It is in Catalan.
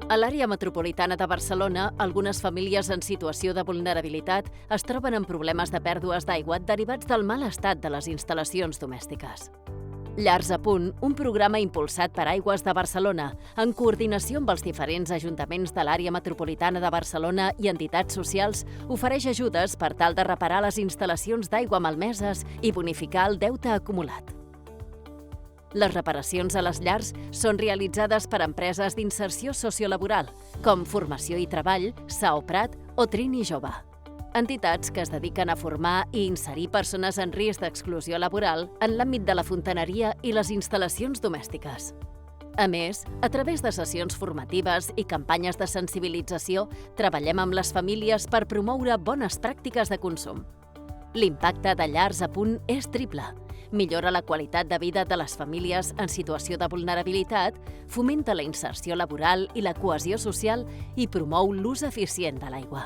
A l'àrea metropolitana de Barcelona, algunes famílies en situació de vulnerabilitat es troben amb problemes de pèrdues d'aigua derivats del mal estat de les instal·lacions domèstiques. Llars a Punt, un programa impulsat per Aigües de Barcelona, en coordinació amb els diferents ajuntaments de l'àrea metropolitana de Barcelona i entitats socials, ofereix ajudes per tal de reparar les instal·lacions d'aigua malmeses i bonificar el deute acumulat. Les reparacions a les llars són realitzades per empreses d'inserció sociolaboral, com Formació i Treball, Sao Prat o Trini Jove. Entitats que es dediquen a formar i inserir persones en risc d'exclusió laboral en l'àmbit de la fontaneria i les instal·lacions domèstiques. A més, a través de sessions formatives i campanyes de sensibilització, treballem amb les famílies per promoure bones pràctiques de consum. L'impacte de Llars a Punt és triple. Millora la qualitat de vida de les famílies en situació de vulnerabilitat, fomenta la inserció laboral i la cohesió social i promou l'ús eficient de l'aigua.